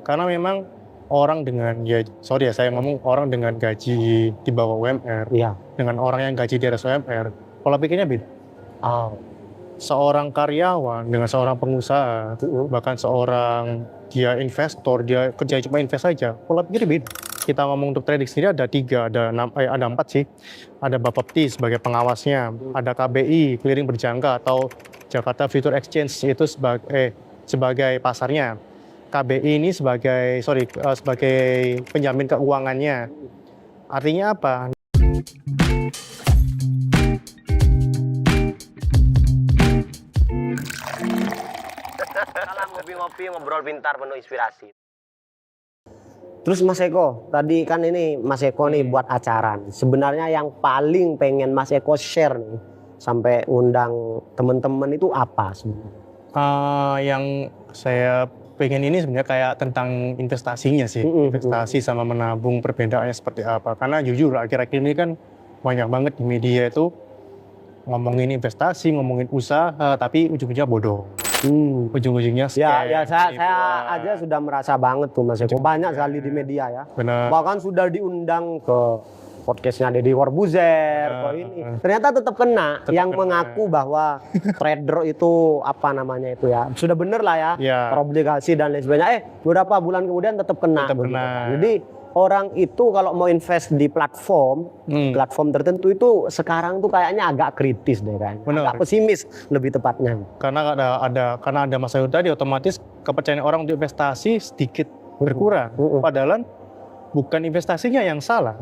Karena memang orang dengan saya ngomong orang dengan gaji di bawah UMR Iya. dengan orang yang gaji di atas UMR, pola pikirnya beda. Oh. Seorang karyawan dengan seorang pengusaha, bahkan seorang dia investor, dia kerja cuma invest saja, pola pikirnya beda. Kita ngomong untuk trading sendiri ada 3, ada 4 sih. Ada Bapepti sebagai pengawasnya, ada KBI clearing berjangka atau Jakarta Future Exchange itu sebagai pasarnya. KBI ini sebagai penjamin keuangannya. Artinya apa? Salam ngopi-ngopi, ngobrol pintar, penuh inspirasi. Terus Mas Eko, tadi kan ini Mas Eko nih buat acara nih. Sebenarnya yang paling pengen Mas Eko share nih sampai undang teman-teman itu apa sebenarnya? Yang saya pengen ini sebenarnya kayak tentang investasinya sih. Investasi sama menabung perbedaannya seperti apa. Karena jujur akhir-akhir ini kan banyak banget di media itu ngomongin investasi, ngomongin usaha, tapi ujung-ujungnya bodoh. Ujung-ujungnya scam. Ya, saya aja sudah merasa banget tuh Mas Eko. Banyak sekali di media ya. Benar. Bahkan sudah diundang ke podcastnya Deddy Corbuzier, ini. Ternyata tetap kena. Yang mengaku bahwa trader itu apa namanya itu ya. Sudah bener lah ya. Terobligasi dan lain sebagainya. Beberapa bulan kemudian tetap kena. Jadi orang itu kalau mau invest di platform tertentu itu sekarang tuh kayaknya agak kritis deh kan. Agak pesimis lebih tepatnya. Karena ada masalah tadi, otomatis kepercayaan orang untuk investasi sedikit berkurang. Padahal bukan investasinya yang salah,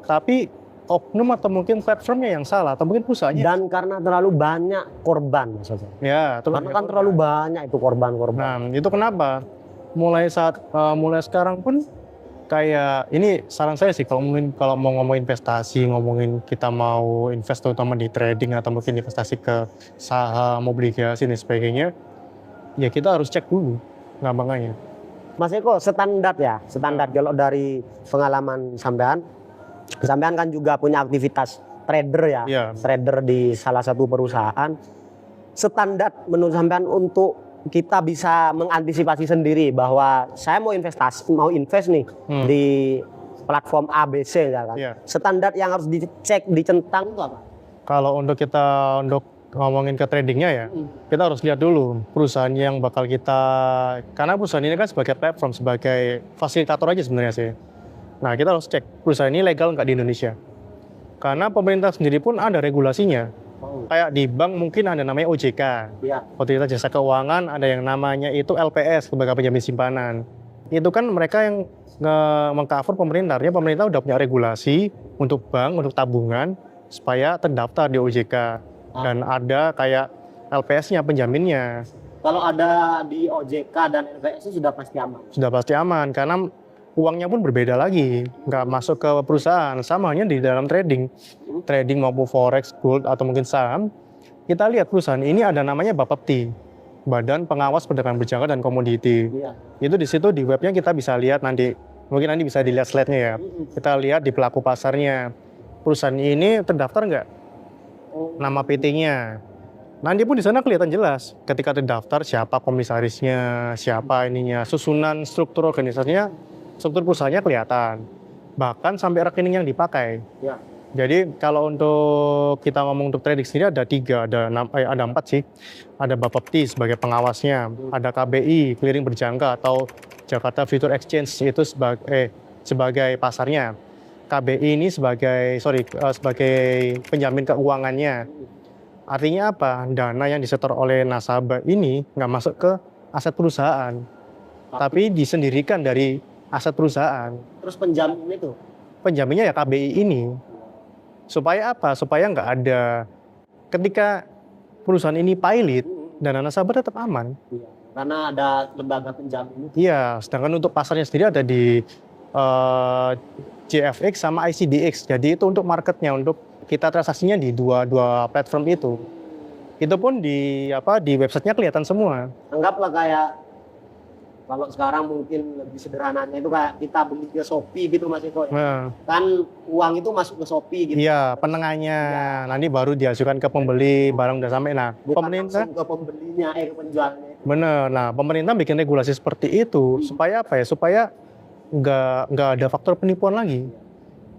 tapi oknum atau mungkin platformnya yang salah, atau mungkin perusahaannya. Dan karena terlalu banyak korban maksudnya. Ya, karena kan terlalu banyak itu korban-korban. Nah, itu kenapa? Mulai sekarang pun kayak ini saran saya sih, kalau mau ngomong investasi, ngomongin kita mau invest terutama di trading atau mungkin investasi ke saham, obligasi dan sebagainya, ya kita harus cek dulu gampangannya. Mas Eko, standar kalau dari pengalaman sampean kan juga punya aktivitas trader ya, trader di salah satu perusahaan. Standar menurut sampean untuk kita bisa mengantisipasi sendiri bahwa saya mau invest nih di platform ABC ya kan. Standar yang harus dicek, dicentang itu apa? Kalau untuk ngomongin ke tradingnya ya, kita harus lihat dulu perusahaan yang bakal karena perusahaan ini kan sebagai platform, sebagai fasilitator aja sebenarnya sih. Nah, kita harus cek perusahaan ini legal nggak di Indonesia. Karena pemerintah sendiri pun ada regulasinya. Kayak di bank mungkin ada namanya OJK, Otoritas Jasa Keuangan, ada yang namanya itu LPS, Lembaga Penjamin Simpanan. Itu kan mereka yang mengcover pemerintah, artinya pemerintah udah punya regulasi untuk bank, untuk tabungan, supaya terdaftar di OJK. Dan ada kayak LPS-nya, penjaminnya. Kalau ada di OJK dan LPS sudah pasti aman? Sudah pasti aman, karena uangnya pun berbeda lagi. Nggak masuk ke perusahaan, sama halnya di dalam trading. Trading maupun forex, gold, atau mungkin saham. Kita lihat perusahaan ini ada namanya Bapepti, Badan Pengawas Perdagangan Berjangka dan Komoditi. Itu di situ di webnya kita bisa lihat nanti. Mungkin nanti bisa dilihat slide-nya ya. Kita lihat di pelaku pasarnya. Perusahaan ini terdaftar nggak? Nama PT-nya. Nanti pun di sana kelihatan jelas ketika terdaftar siapa komisarisnya, siapa ininya, susunan struktur organisasinya, struktur perusahaannya kelihatan. Bahkan sampai rekening yang dipakai. Jadi kalau untuk kita ngomong untuk trading sendiri ada 3, ada 4 sih. Ada Bapepti sebagai pengawasnya, ada KBI clearing berjangka atau Jakarta Future Exchange itu sebagai pasarnya. KBI ini sebagai penjamin keuangannya. Artinya apa? Dana yang disetor oleh nasabah ini nggak masuk ke aset perusahaan, tapi disendirikan dari aset perusahaan. Terus penjamin itu? Penjaminnya ya KBI ini. Supaya apa? Supaya nggak ada ketika perusahaan ini pailit, dana nasabah tetap aman. Karena ada lembaga penjamin. Iya, sedangkan untuk pasarnya sendiri ada di JFX sama ICDX. Jadi itu untuk marketnya, untuk kita transaksinya di dua platform itu. Itu pun di websitenya kelihatan semua. Anggaplah kayak kalau sekarang mungkin lebih sederhananya itu kayak kita beli ke Shopee gitu Mas Eko ya. Kan uang itu masuk ke Shopee gitu. Iya, penengahnya. Nanti baru diajukan ke pembeli, barang udah sampai. Nah, bukan pemerintah langsung ke pembelinya, ke penjualnya. Bener. Nah, pemerintah bikin regulasi seperti itu supaya apa ya? Supaya nggak ada faktor penipuan lagi.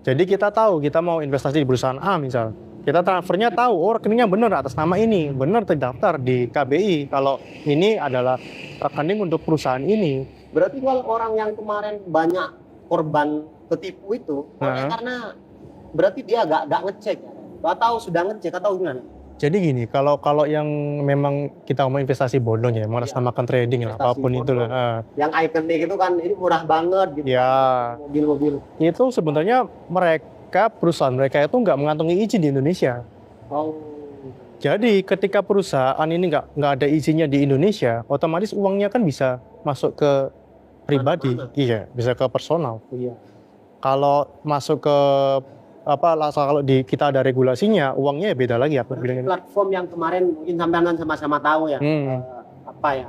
Jadi kita tahu kita mau investasi di perusahaan A misal, kita transfernya tahu, oh rekeningnya benar atas nama ini, benar terdaftar di KBI kalau ini adalah rekening untuk perusahaan ini. Berarti kalau orang yang kemarin banyak korban ketipu itu, karena berarti dia nggak ngecek, atau sudah ngecek atau gimana? Jadi gini, kalau yang memang kita mau investasi bodong ya, mengatasnamakan trading lah, apapun itu lah. Yang ikonik itu kan ini murah banget gitu. Ya. Mobil-mobil. Itu sebenarnya perusahaan mereka itu nggak mengantongi izin di Indonesia. Oh. Jadi ketika perusahaan ini nggak ada izinnya di Indonesia, otomatis uangnya kan bisa masuk ke pribadi, iya, bisa ke personal. Iya. Kalau masuk ke kalau kita ada regulasinya, uangnya ya beda lagi aku bilang. Platform yang kemarin mungkin sampean sama-sama tahu ya,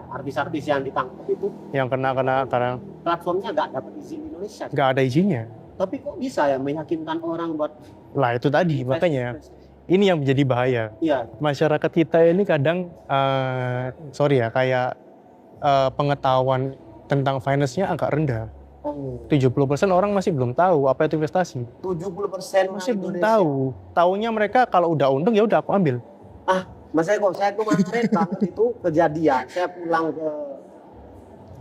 artis-artis yang ditangkap itu. Yang kena karena platformnya nggak dapat izin di Indonesia. Nggak ada izinnya. Tapi kok bisa ya meyakinkan orang buat? Lah itu tadi makanya. Ini yang menjadi bahaya. Iya. Masyarakat kita ini kadang, kayak pengetahuan tentang finance-nya agak rendah. 70% orang masih belum tahu apa itu investasi. 70% masih belum tahu. Taunya mereka kalau udah untung ya udah aku ambil. Mas Eko, saya kemarin banget itu kejadian. Saya pulang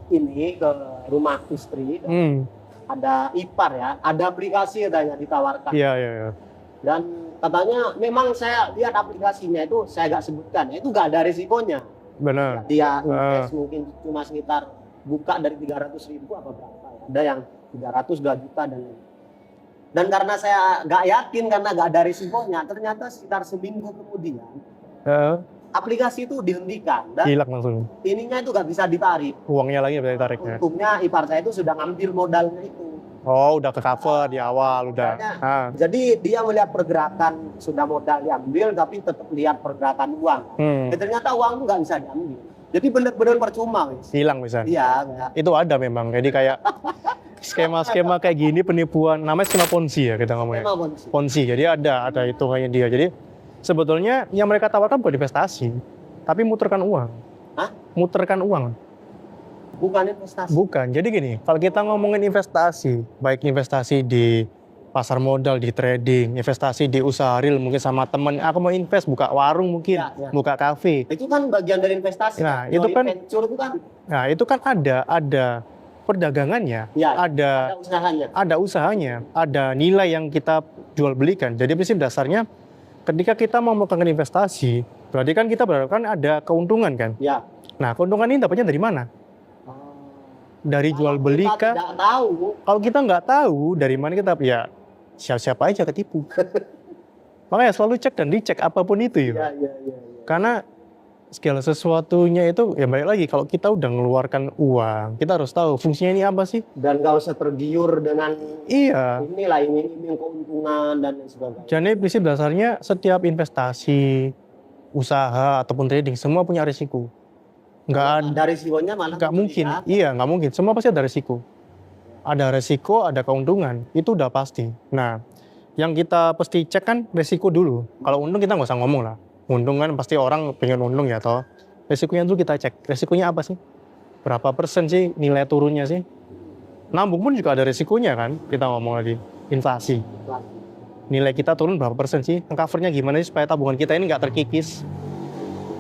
ke rumah istri. Ada ipar ya, ada aplikasi katanya ditawarkan. Iya. Dan katanya memang saya lihat aplikasinya itu, saya nggak sebutkan, itu nggak ada risikonya. Benar. Dia invest mungkin cuma sekitar buka dari 300.000 apa berapa ya. Ada yang 300, 2 juta dan karena saya nggak yakin karena nggak ada risikonya, ternyata sekitar seminggu kemudian aplikasi itu dihentikan dan hilang langsung. Ininya itu nggak bisa ditarik. Uangnya lagi nggak bisa ditarik. Untungnya ipar saya itu sudah ngambil modalnya itu. Oh, udah ke cover di awal udah. Jadi dia melihat pergerakan sudah modal diambil, tapi tetap lihat pergerakan uang. Ternyata uang itu nggak bisa diambil. Jadi benar-benar percuma. Hilang bisa. Iya. Itu ada memang. Jadi kayak skema-skema kayak gini penipuan, namanya skema Ponzi ya kita ngomongnya. Ponzi. Jadi ada hitungannya dia. Jadi sebetulnya yang mereka tawarkan bukan investasi, tapi muterkan uang. Muterkan uang. Bukan investasi. Bukan. Jadi gini, kalau kita ngomongin investasi, baik investasi di pasar modal, di trading, investasi di usaha real, mungkin sama temen, aku mau invest, buka warung mungkin, buka kafe. Itu kan bagian dari investasi. Nah, itu kan, nah itu kan ada perdagangannya, ada usahanya, ada nilai yang kita jual belikan. Jadi prinsip dasarnya, ketika kita mau melakukan investasi, berarti kan kita berharapkan ada keuntungan kan? Ya. Nah, keuntungan ini dapatnya dari mana? Dari jual beli kah? Kalau kita nggak tahu dari mana kita, ya siapa aja ketipu. Makanya selalu cek dan dicek apapun itu ya. Karena segala sesuatunya itu ya balik lagi, kalau kita udah mengeluarkan uang, kita harus tahu fungsinya ini apa sih. Dan nggak usah tergiur dengan inilah ini keuntungan dan lain sebagainya. Jadi prinsip dasarnya setiap investasi, usaha ataupun trading semua punya risiko. Nggak ada risikonya malah nggak mungkin. Iya, nggak mungkin. Semua pasti ada risiko. Ada risiko, ada keuntungan. Itu udah pasti. Nah, yang kita pasti cek kan risiko dulu. Kalau untung kita nggak usah ngomong lah. Untung kan pasti orang pengen untung ya toh. Risikonya dulu kita cek. Risikonya apa sih? Berapa persen sih nilai turunnya sih? Nabung pun juga ada risikonya kan. Kita ngomong lagi. Inflasi. Nilai kita turun berapa persen sih? Covernya gimana sih supaya tabungan kita ini nggak terkikis?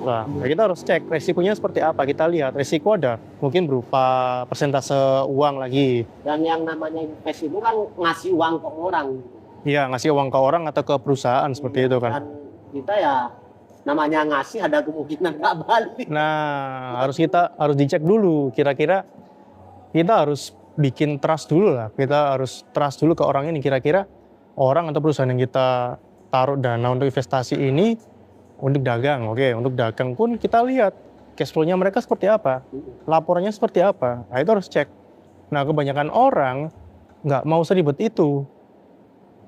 Nah, kita harus cek risikonya seperti apa. Kita lihat risiko ada, mungkin berupa persentase uang lagi. Dan yang namanya invest itu kan ngasih uang ke orang. Iya, ngasih uang ke orang atau ke perusahaan seperti itu kan. Dan kita ya namanya ngasih ada kemungkinan nggak balik. Nah, harus dicek dulu. Kira-kira kita harus bikin trust dulu lah. Kita harus trust dulu ke orang ini. Kira-kira orang atau perusahaan yang kita taruh dana untuk investasi ini untuk dagang, untuk dagang pun kita lihat cash flow-nya mereka seperti apa, laporannya seperti apa, nah itu harus cek. Nah kebanyakan orang nggak mau seribet itu,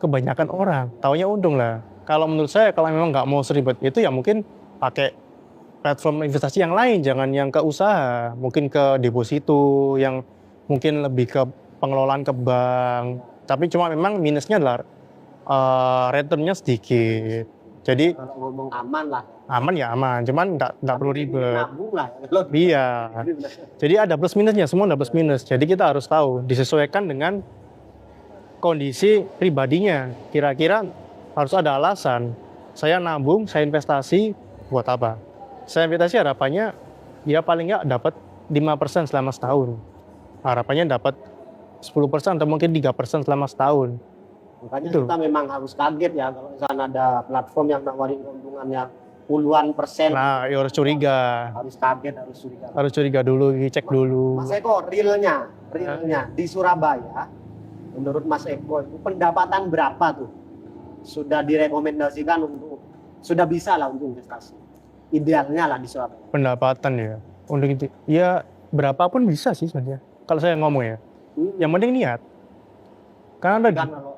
kebanyakan orang taunya untung lah. Kalau menurut saya kalau memang nggak mau seribet itu ya mungkin pakai platform investasi yang lain, jangan yang ke usaha, mungkin ke deposito yang mungkin lebih ke pengelolaan ke bank. Tapi cuma memang minusnya adalah returnnya sedikit. Jadi Kalau ngomong aman lah. aman ya aman, cuman nggak perlu ribet. Nabung lah. Iya. Jadi ada plus minusnya, semua ada plus minus. Jadi kita harus tahu disesuaikan dengan kondisi pribadinya. Kira-kira harus ada alasan. Saya nabung, saya investasi buat apa? Saya investasi harapannya ya paling nggak dapat 5% selama setahun. Harapannya dapat 10% atau mungkin 3% selama setahun. Makanya Betul. kita memang harus kaget ya kalau misalnya ada platform yang nawarin keuntungan yang puluhan persen. Nah, ya harus curiga. Harus kaget, harus curiga. Harus curiga dulu, cek dulu. Mas Eko, realnya di Surabaya, menurut Mas Eko itu pendapatan berapa tuh sudah direkomendasikan untuk, sudah bisa lah untuk investasi? Idealnya lah di Surabaya. Pendapatan ya. Untuk itu, ya berapapun bisa sih sebenarnya. Kalau saya ngomong ya, yang penting niat. Karena ada Kan kalau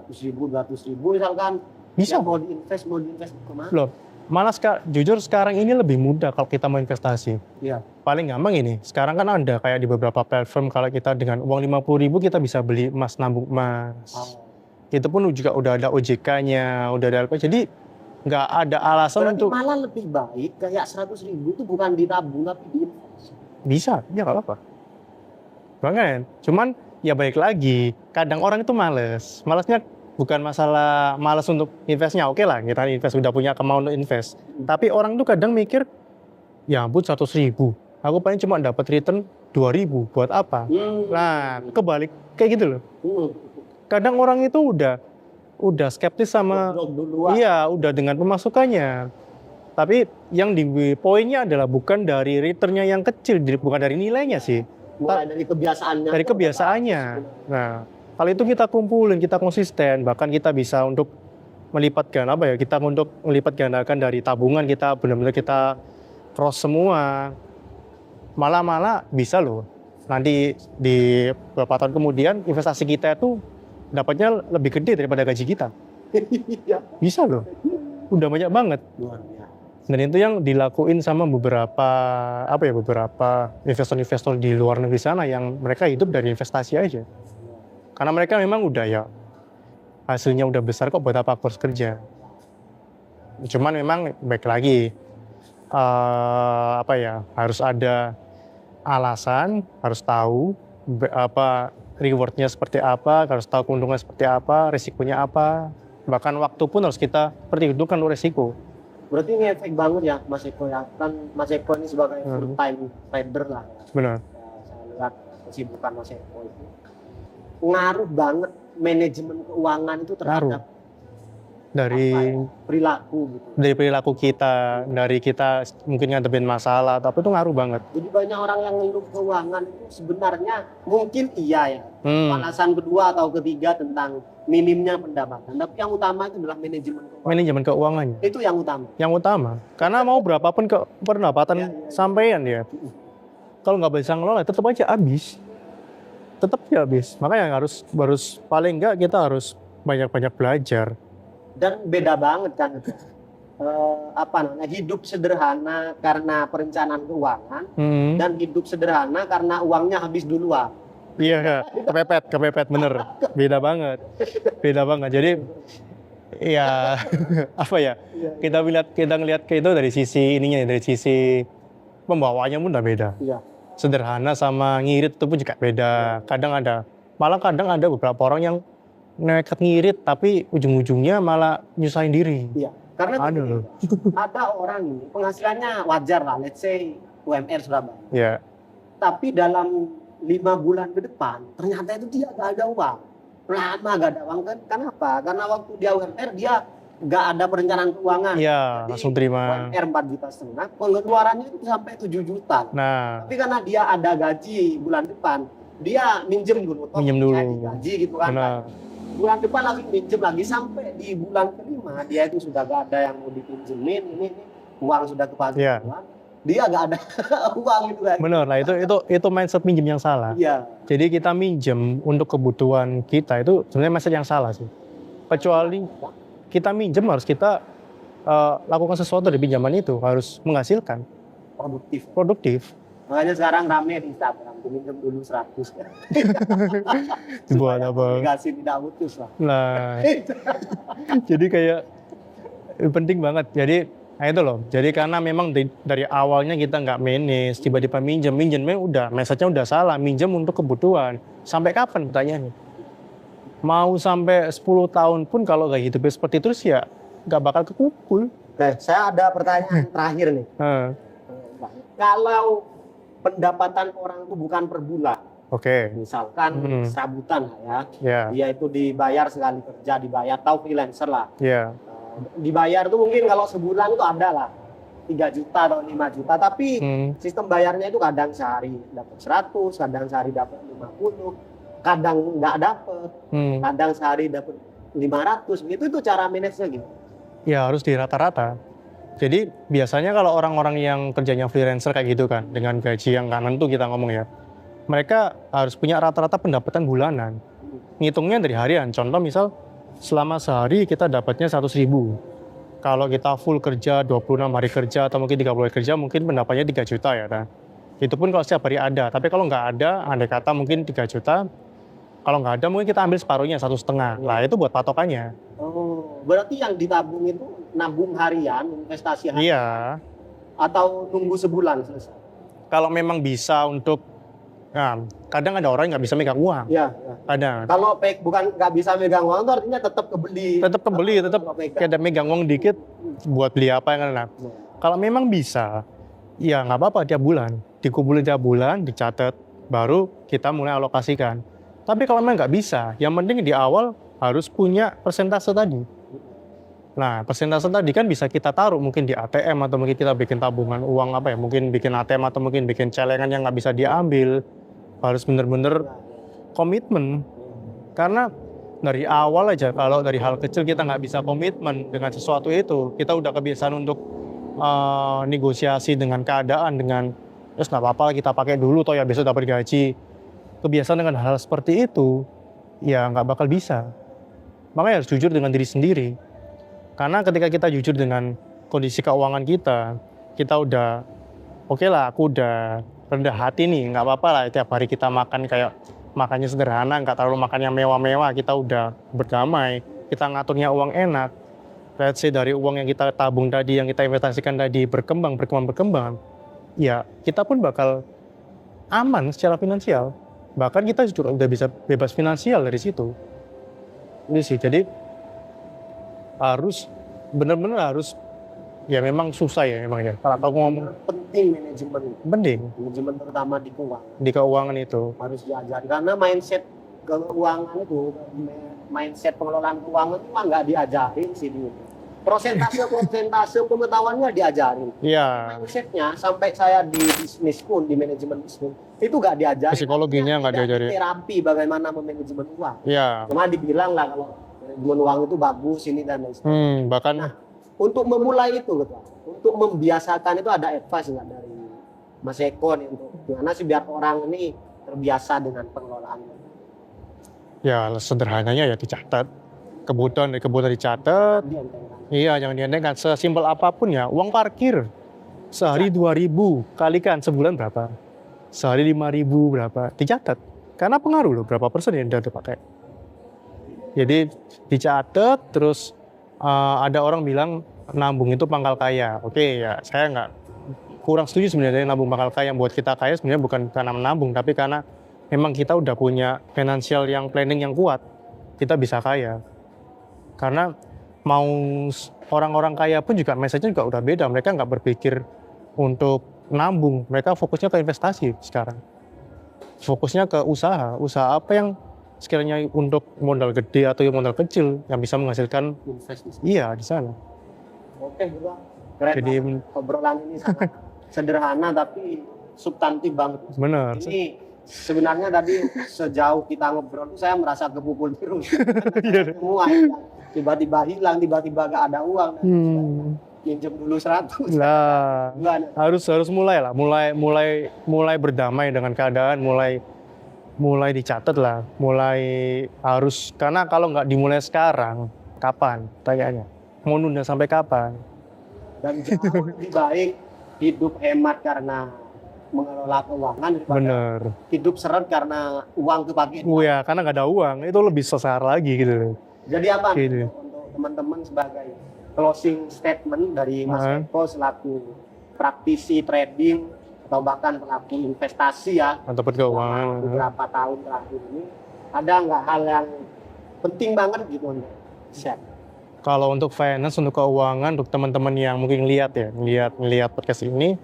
100.000, 200.000 misalkan, bisa. ya mau diinvest kemana? Loh, malah jujur sekarang ini lebih mudah kalau kita mau investasi. Iya. Paling gampang ini, sekarang kan ada kayak di beberapa platform kalau kita dengan uang 50.000 kita bisa beli emas, nabung emas. Itu pun juga udah ada OJK-nya, udah ada apa. Jadi nggak ada alasan Berarti untuk malah lebih baik kayak 100.000 itu bukan ditabung tapi diinvest. bisa, ya nggak apa-apa. Banget. Cuman ya baik lagi, kadang orang itu males. Malesnya bukan masalah malas untuk investnya, oke lah kita invest, udah punya kemauan untuk invest. Tapi orang tuh kadang mikir, ya ampun 100.000, aku paling cuma dapat return 2.000, buat apa? Nah, kebalik kayak gitu loh. Kadang orang itu udah skeptis sama, iya udah dengan pemasukannya. Tapi yang di poinnya adalah bukan dari returnnya yang kecil, bukan dari nilainya sih. Mulai dari kebiasaannya. Dari kebiasaannya. Nah, kalau itu kita kumpulin, kita konsisten, bahkan kita bisa untuk melipat ganda kita untuk melipat gandakan dari tabungan kita, benar-benar kita cross semua. Malah bisa loh. Nanti di beberapa tahun kemudian investasi kita itu dapatnya lebih gede daripada gaji kita. Bisa loh. Udah banyak banget. Dan itu yang dilakuin sama beberapa investor-investor di luar negeri sana yang mereka hidup dari investasi aja. Karena mereka memang udah ya hasilnya udah besar kok, buat apa aku harus kerja. Cuman memang baik lagi harus ada alasan, harus tahu rewardnya seperti apa, harus tahu keuntungannya seperti apa, risikonya apa. Bahkan waktu pun harus kita perhitungkan untuk risiko. Berarti ngefek banget ya Mas Eko ya. Kan Mas Eko ini sebagai full time trader lah ya. Benar. Ya, saya lihat kesibukan Mas Eko itu. Ngaruh banget manajemen keuangan itu terhadap perilaku gitu. Dari perilaku kita, dari kita mungkin ngadepin masalah, tapi itu ngaruh banget. Jadi banyak orang yang ngeluh keuangan itu sebenarnya mungkin iya ya. Alasan kedua atau ketiga tentang minimnya pendapatan. Tapi yang utama itu adalah manajemen keuangan. Manajemen keuangannya. Itu yang utama. Yang utama. Karena mau berapapun pendapatan sampean ya. Kalau nggak bisa ngelola, tetap aja habis. Tetap ya habis. Makanya harus paling nggak kita harus banyak-banyak belajar. Dan beda banget kan hidup sederhana karena perencanaan keuangan dan hidup sederhana karena uangnya habis duluan. Iya, kepepet bener. Beda banget. Jadi ya kita ngelihat ke itu dari sisi ininya, dari sisi pembawanya pun udah beda. Iya. Sederhana sama ngirit itu pun juga beda. Kadang ada beberapa orang yang nekat ngirit tapi ujung-ujungnya malah nyusahin diri. Iya. Karena ada orang ini penghasilannya wajar lah, let's say UMR Surabaya. Iya. Tapi dalam 5 bulan ke depan ternyata itu dia gak ada uang. Lama gak ada uang kan? Kenapa? Karena waktu dia UMR dia gak ada perencanaan keuangan. Iya, langsung terima. UMR 4,5 juta, pengeluarannya itu sampai 7 juta. Nah. Tapi karena dia ada gaji bulan depan, dia minjem dulu. Gaji gitu kan. Benar. Bulan depan lagi minjem lagi sampai di bulan kelima dia itu sudah gak ada yang mau dipinjemin, ini uang sudah kepakai. Iya. Dia gak ada uang itu kan. Benar lah, itu mindset minjem yang salah. Iya. Jadi kita minjem untuk kebutuhan kita itu sebenarnya mindset yang salah sih. Kecuali kita minjem harus kita lakukan sesuatu dari pinjaman itu, harus menghasilkan. Produktif. Makanya sekarang rame di Instagram, minjem dulu 100. Buat apa? Dikasih tidak putus lah. Nah, jadi kayak penting banget. Jadi nah itu loh. Jadi karena memang dari awalnya kita nggak manage, tiba-tiba minjem udah, message-nya udah salah, minjem untuk kebutuhan. Sampai kapan pertanyaannya? Mau sampai 10 tahun pun kalau nggak hidupnya seperti itu terus ya nggak bakal kekumpul. Saya ada pertanyaan terakhir nih. Kalau pendapatan orang itu bukan per bulan, misalkan serabutan ya, dia itu dibayar sekali kerja, dibayar, tahu freelancer lah. Dibayar tuh mungkin kalau sebulan itu ada lah 3 juta atau 5 juta, tapi sistem bayarnya itu kadang sehari dapat 100, kadang sehari dapat 50, kadang nggak dapat, kadang sehari dapat 500, itu cara manage-nya gitu. Ya harus di rata-rata. Jadi biasanya kalau orang-orang yang kerjanya freelancer kayak gitu kan, dengan gaji yang nggak nentu kita ngomong ya, mereka harus punya rata-rata pendapatan bulanan. Ngitungnya dari harian, contoh misal selama sehari kita dapatnya 100.000. Kalau kita full kerja 26 hari kerja atau mungkin 30 hari kerja mungkin pendapatnya 3 juta ya kan. Itu pun kalau setiap hari ada, tapi kalau nggak ada, andai kata mungkin 3 juta, kalau nggak ada mungkin kita ambil separuhnya, 1,5. Lah itu buat patokannya. Oh, berarti yang ditabung itu nabung harian, investasi harian? Iya. Atau nunggu sebulan selesai? Kalau memang bisa untuk, nah, kadang ada orang yang nggak bisa megang uang. Iya. Kadang. Kalau bukan nggak bisa megang uang itu artinya tetap kebeli. Tetap kayak megang uang dikit buat beli apa yang enak. Kalau memang bisa, ya nggak apa-apa tiap bulan. Dikumpulin tiap bulan, dicatat, baru kita mulai alokasikan. Tapi kalau memang nggak bisa, yang penting di awal harus punya persentase tadi. Nah, persentase tadi kan bisa kita taruh mungkin di ATM atau mungkin kita bikin tabungan uang apa ya, mungkin bikin ATM atau mungkin bikin celengan yang nggak bisa diambil. Harus bener-bener komitmen. Karena dari awal aja, kalau dari hal kecil kita nggak bisa komitmen dengan sesuatu itu, kita udah kebiasaan untuk negosiasi dengan keadaan, dengan terus nggak apa-apa kita pakai dulu, toh ya besok dapat gaji. Kebiasaan dengan hal seperti itu, ya nggak bakal bisa. Makanya harus jujur dengan diri sendiri. Karena ketika kita jujur dengan kondisi keuangan kita udah, oke lah, aku udah rendah hati nih, nggak apa-apa lah tiap hari kita makan kayak makannya sederhana, nggak terlalu makan yang mewah-mewah, kita udah berdamai, kita ngaturnya uang enak. Let's say dari uang yang kita tabung tadi, yang kita investasikan tadi berkembang, ya kita pun bakal aman secara finansial. Bahkan kita juga udah bisa bebas finansial dari situ. Ini sih, jadi harus benar-benar harus, ya memang susah ya memang ya. Kalau aku ngomong penting manajemen terutama di keuangan. Di keuangan itu harus diajari karena mindset keuangan itu, mindset pengelolaan keuangan itu mah nggak diajarin sih dulu. Persentase pengetahuannya diajarin. Iya. Mindsetnya sampai saya di bisnis pun, di manajemen bisnis itu nggak diajarin. Psikologinya nggak diajarin. Terapi bagaimana memanajemen uang. Iya. Cuma dibilang lah kalau manajemen uang itu bagus ini dan lain sebagainya. Bahkan untuk memulai itu, untuk membiasakan itu ada advice nggak dari Mas Eko nih untuk gimana sih biar orang ini terbiasa dengan pengelolaan? Ya sederhananya ya dicatat. Kebutuhan dicatat. Iya, jangan diandaikan. Sesimpel apapun ya, uang parkir sehari 2.000 kalikan sebulan berapa? Sehari 5.000 berapa? Dicatat. Karena pengaruh loh berapa persen yang udah dipakai. Jadi dicatat, terus ada orang bilang nabung itu pangkal kaya. Oke ya, saya nggak kurang setuju sebenarnya nabung pangkal kaya. Yang buat kita kaya sebenarnya bukan karena menabung, tapi karena memang kita udah punya financial yang planning yang kuat. Kita bisa kaya. Karena mau orang-orang kaya pun juga message-nya juga udah beda. Mereka nggak berpikir untuk nabung, mereka fokusnya ke investasi sekarang. Fokusnya ke usaha apa yang sekiranya untuk modal gede atau modal kecil yang bisa menghasilkan investasi. Iya di sana. Oke, keren. Jadi obrolan ini sangat sederhana tapi substantif banget. Benar. Ini sebenarnya tadi sejauh kita ngobrol saya merasa kepukul terus. Semua tiba-tiba hilang, tiba-tiba gak ada uang. Pinjam dulu 100. Lah, harus mulai lah, mulai berdamai dengan keadaan, mulai dicatat lah, mulai harus, karena kalau nggak dimulai sekarang, kapan? Tanyanya, mau nunda sampai kapan? Dan jauh lebih baik hidup hemat karena mengelola keuangan daripada hidup seret karena uang kepake. Ya, karena nggak ada uang, itu lebih sesar lagi gitu. Jadi apa gitu. Untuk teman-teman sebagai closing statement dari Mas Eko selaku praktisi trading atau bahkan pelaku investasi ya ataupun keuangan beberapa tahun terakhir ini, ada nggak hal yang penting banget gitu untuk share? Kalau untuk finance, untuk keuangan, untuk teman-teman yang mungkin lihat podcast ini,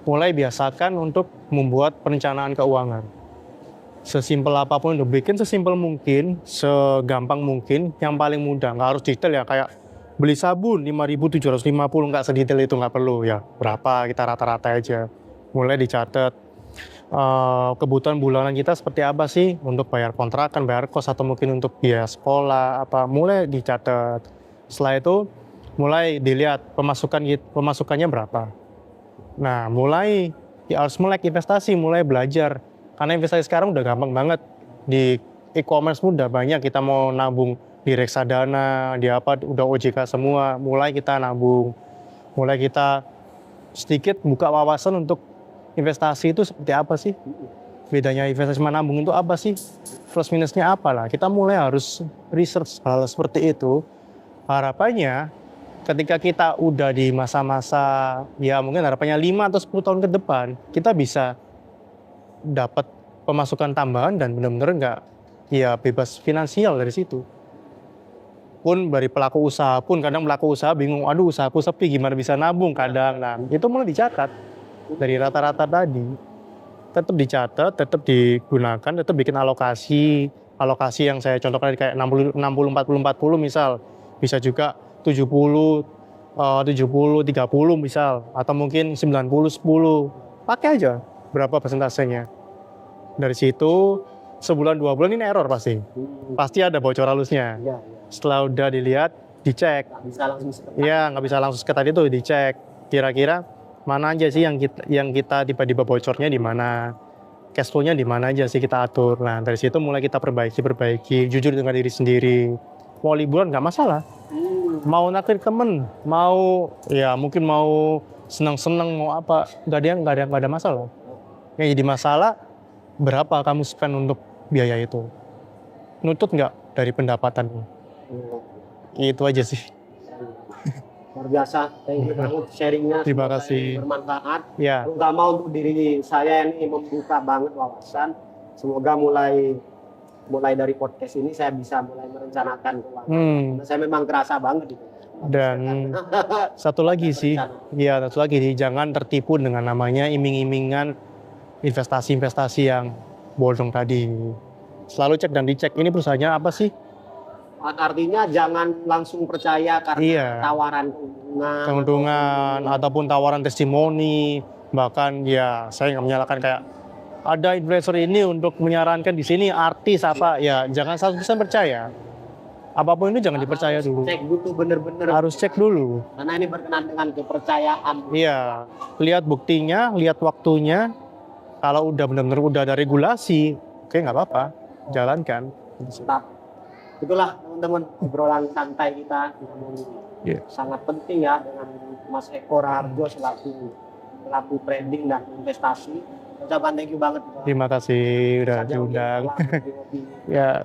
mulai biasakan untuk membuat perencanaan keuangan. Sesimpel apapun, untuk bikin sesimpel mungkin, segampang mungkin, yang paling mudah, nggak harus detail ya, kayak beli sabun 5.750, nggak sedetail itu, nggak perlu ya, berapa kita rata-rata aja. Mulai dicatat kebutuhan bulanan kita seperti apa sih untuk bayar kontrakan, bayar kos, atau mungkin untuk biaya sekolah, apa, mulai dicatat. Setelah itu mulai dilihat pemasukannya berapa. Nah, harus melek investasi, mulai belajar. Karena investasi sekarang udah gampang banget. Di e-commerce udah banyak, kita mau nabung di reksadana, di apa, udah OJK semua. Mulai kita nabung, mulai kita sedikit buka wawasan untuk investasi itu seperti apa sih. Bedanya investasi sama nabung itu apa sih? Plus minusnya apa lah. Kita mulai harus research hal seperti itu. Harapannya ketika kita udah di masa-masa, ya mungkin harapannya 5 atau 10 tahun ke depan, kita bisa dapat pemasukan tambahan dan benar-benar nggak ya bebas finansial dari situ. Pun dari pelaku usaha pun, kadang pelaku usaha bingung, aduh usahaku sepi gimana bisa nabung kadang. Nah, itu mulai dicatat dari rata-rata tadi. Tetap dicatat, tetap digunakan, tetap bikin alokasi yang saya contohkan kayak 60 40 misal. Bisa juga 70 30 misal, atau mungkin 90 10. Pakai aja berapa persentasenya. Dari situ sebulan 2 bulan ini error pasti. Pasti ada bocor halusnya. Setelah udah dilihat, dicek. Nggak bisa langsung ke tadi tuh, dicek. Kira-kira mana aja sih yang kita tiba-tiba bocornya di mana, cash flow-nya di mana aja sih kita atur. Nah, dari situ mulai kita perbaiki, jujur dengan diri sendiri. Mau liburan nggak masalah, mau naktir temen, mungkin mau senang-senang, mau apa, nggak ada masalah. Yang jadi masalah berapa kamu spend untuk biaya itu, nutut nggak dari pendapatanmu. Itu aja sih. Luar biasa, thank you banget sharingnya. Terima kasih. Bermanfaat. Ya. Terutama untuk diri saya ini membuka banget wawasan. Semoga mulai dari podcast ini saya bisa mulai merencanakan keuangan. Karena saya memang kerasa banget itu. Dan satu lagi sih, jangan tertipu dengan namanya iming-imingan investasi yang bodong tadi. Selalu cek dan dicek, ini perusahaannya apa sih? Artinya jangan langsung percaya karena tawaran keuntungan ataupun tawaran testimoni. Bahkan ya saya nggak menyalahkan, kayak ada influencer ini untuk menyarankan di sini artis apa, ya jangan 100% percaya. Apapun itu jangan dipercaya dulu. Cek dulu, bener-bener harus cek dulu. Karena ini berkenaan dengan kepercayaan. Iya, lihat buktinya, lihat waktunya. Kalau udah benar-benar udah ada regulasi, oke, nggak apa-apa, jalankan. Tetap. Itulah teman-teman obrolan santai kita, sangat penting ya dengan Mas Eko Raharjo selaku pelaku trading dan investasi. Ucapan thank you banget. Terima kasih udah diundang. Ya.